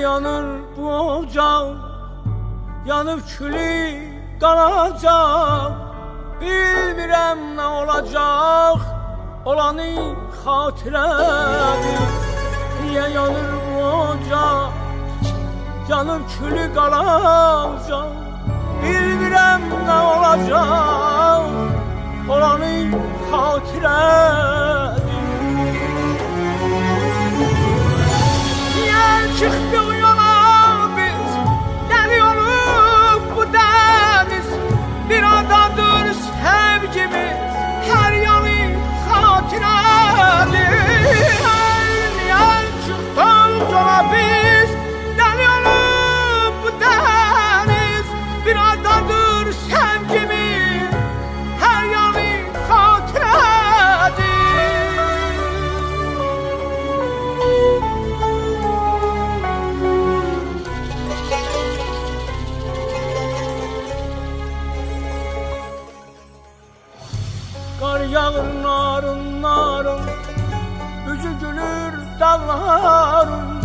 yanır bu ocaq, yanıb külü qalacaq. Bilmirəm nə olacaq, olanı xatirədir. Niyə yanır bu ocaq, yanıb külü qalacaq. Bilmirəm nə olacaq, olanı xatirədir. Çıktık yola biz, geliyoruz bu deniz. Bir adadır sevgimiz, her yanı hatiredir. Niye çıktık yola biz, geliyoruz bu deniz. Bir adadır sevgimiz, her yanı hatiredir. Kar yağır narın narın, yüzü gülür dağların.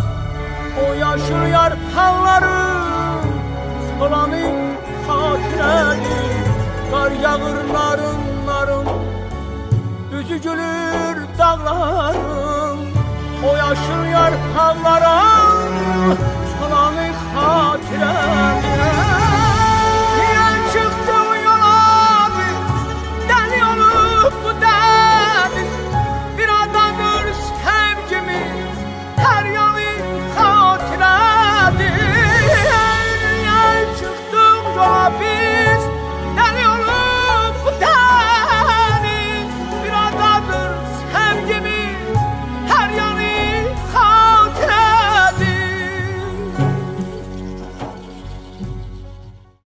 O yaşıl yarpaqların solanı xatirədir. Kar yağır narın narın, yüzü gülür dağların. O yaşıl yarpaqların